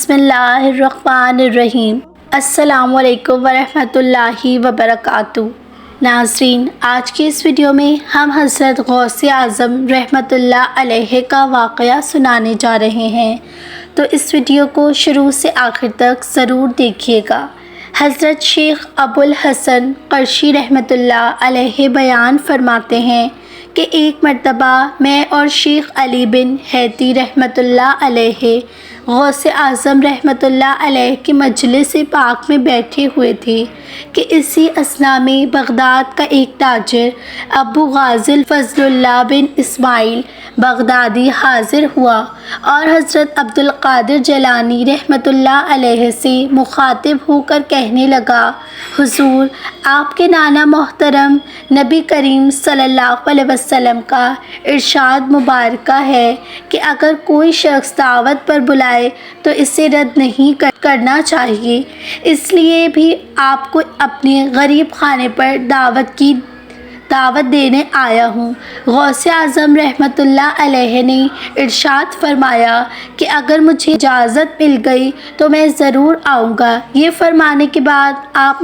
बिस्मिल्लाहिर्रहमानिर्रहीम। अस्सलाम वालेकुम वरहमतुल्लाहि वबरकातुहू। नाज़रीन, आज की इस वीडियो में हम हज़रत गौसे आज़म रहमतुल्लाह अलैहि का वाक़या सुनाने जा रहे हैं, तो इस वीडियो को शुरू से आखिर तक ज़रूर देखिएगा। हज़रत शेख अबुल हसन क़रशी रहमतुल्लाह अलैहि बयान फरमाते हैं कि एक मरतबा मैं और शेख अली बिन हैती रहमतुल्लाह अलैहि गौसे आज़म रहमतुल्लाह अलैहि की मजलिस पाक में बैठे हुए थे कि इसी असना में बगदाद का एक ताजिर अबू गाज़िल फ़ज़लुल्लाह बिन इस्माइल बगदादी हाज़िर हुआ और हज़रत अब्दुल क़ादिर जलानी रहमतुल्लाह अलैहि से मुखातिब होकर कहने लगा, हुज़ूर, आपके नाना मोहतरम नबी करीम सल्लल्लाहु अलैहि वसल्लम का इरशाद मुबारक है कि अगर कोई शख्स दावत पर बुलाए तो इसे रद्द नहीं करना चाहिए। इसलिए भी आपको अपने गरीब खाने पर दावत देने आया हूँ। गौसे आज़म रहमतुल्लाह अलैहि ने इरशाद फरमाया कि अगर मुझे इजाज़त मिल गई तो मैं ज़रूर आऊँगा। ये फरमाने के बाद आप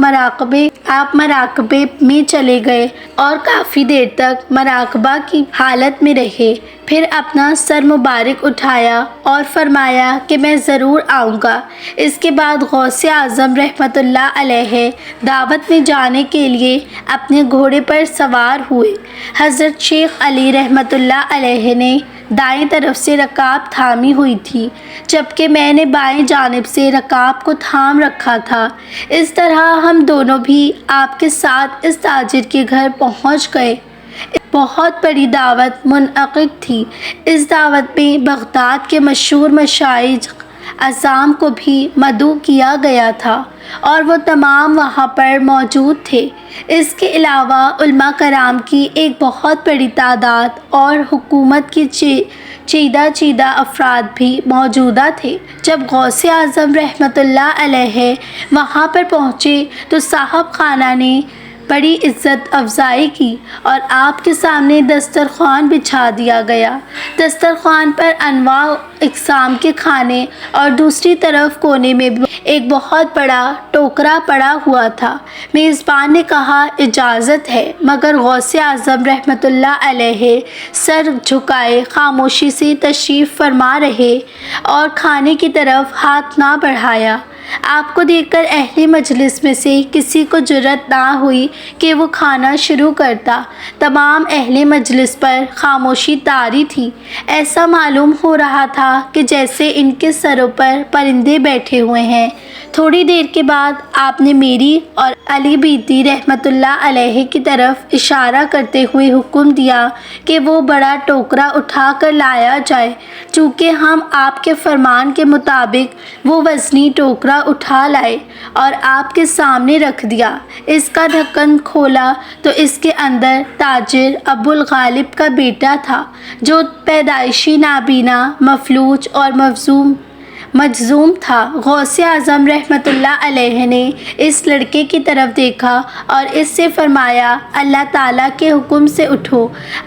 मराकबे में चले गए और काफ़ी देर तक मराकबा की हालत में रहे। फिर अपना सर मुबारक उठाया और फरमाया कि मैं ज़रूर आऊँगा। इसके बाद गौसे आज़म रहमतुल्लाह अलैहि दावत में जाने के लिए अपने घोड़े पर सवार हुए। हज़रत शेख अली रहमतुल्लाह अलैहि ने दाएं तरफ से रकाब थामी हुई थी, जबकि मैंने बाएं जानिब से रकाब को थाम रखा था। इस तरह हम दोनों भी आपके साथ इस ताजिर के घर पहुंच गए। बहुत बड़ी दावत मुनअक़िद थी। इस दावत में बगदाद के मशहूर मशाइख़ अज़ाम को भी मदऊ किया गया था और वो तमाम वहाँ पर मौजूद थे। इसके अलावा उलमा कराम की एक बहुत बड़ी तादाद और हुकूमत की चीदा अफराद भी मौजूदा थे। जब गौसे आज़म रहमतुल्लाह अलैहि वहाँ पर पहुँचे तो साहब खाना ने बड़ी इज़्ज़त अफ़ज़ाई की और आपके सामने दस्तरख़्वान बिछा दिया गया। दस्तरख़्वान पर अनवा इक़साम के खाने और दूसरी तरफ कोने में एक बहुत बड़ा टोकरा पड़ा हुआ था। मेज़बान ने कहा, इजाज़त है, मगर गौसे आज़म रहमतुल्लाह अलैहि सर झुकाए खामोशी से तशरीफ़ फरमा रहे और खाने की तरफ हाथ ना बढ़ाया। आपको देखकर अहले मजलिस में से किसी को जुर्रत ना हुई कि वो खाना शुरू करता। तमाम अहले मजलिस पर खामोशी तारी थी। ऐसा मालूम हो रहा था कि जैसे इनके सरों पर परिंदे बैठे हुए हैं। थोड़ी देर के बाद आपने मेरी और अली बीती रहमतुल्लाह अलैहि की तरफ इशारा करते हुए हुक्म दिया कि वो बड़ा टोकरा उठा कर लाया जाए। चूँकि हम आपके फरमान के मुताबिक वो वज़नी टोकरा उठा लाए और आपके सामने रख दिया। इसका ढक्कन खोला तो इसके अंदर ताजिर अबुल गालिब का बेटा था, जो पैदाइशी नाबीना, मफलूज और मजजूम था। गौसे आज़म रहमतुल्लाह अलैहि ने इस लड़के की तरफ देखा और इससे फरमाया, अल्लाह ताला के हुक्म से उठो।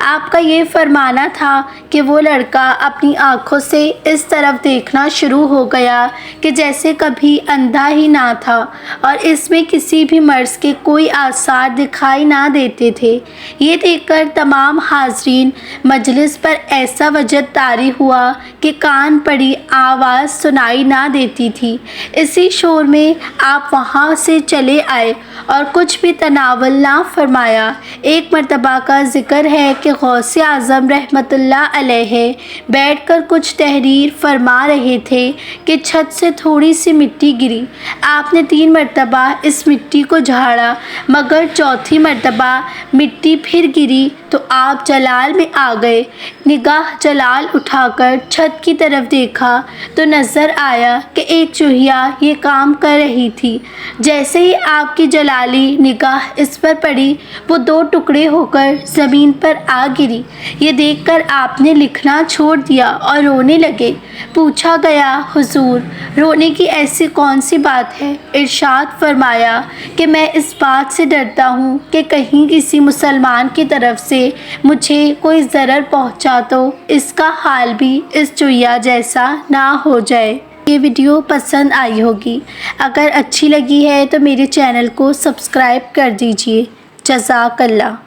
आपका ये फरमाना था कि वो लड़का अपनी आँखों से इस तरफ देखना शुरू हो गया कि जैसे कभी अंधा ही ना था और इसमें किसी भी मर्ज़ के कोई आसार दिखाई ना देते थे। ये देखकर तमाम हाज़रीन मजलिस पर ऐसा वजद तारी हुआ कि कान पड़ी आवाज़ सुनाई ना देती थी। इसी शोर में आप वहाँ से चले आए और कुछ भी तनावल ना फरमाया। एक मरतबा का ज़िक्र है कि गौसे आज़म रहमतुल्लाह अलैहि बैठकर कुछ तहरीर फरमा रहे थे कि छत से थोड़ी सी मिट्टी गिरी। आपने 3 मरतबा इस मिट्टी को झाड़ा, मगर चौथी मरतबा मिट्टी फिर गिरी तो आप जलाल में आ गए। निगाह जलाल उठाकर छत की तरफ देखा तो नज़र आया कि एक चूहिया ये काम कर रही थी। जैसे ही आपकी जलाली निगाह इस पर पड़ी, वो 2 टुकड़े होकर ज़मीन पर आ गिरी। ये देखकर आपने लिखना छोड़ दिया और रोने लगे। पूछा गया, हुजूर, रोने की ऐसी कौन सी बात है? इरशाद फरमाया कि मैं इस बात से डरता हूँ कि कहीं किसी मुसलमान की तरफ से मुझे कोई ज़रर पहुँचा तो इसका हाल भी इस चुहिया जैसा ना हो जाए। یہ ویڈیو پسند آئی ہوگی۔ اگر اچھی لگی ہے تو میرے چینل کو سبسکرائب کر دیجیے۔ جزاک اللہ۔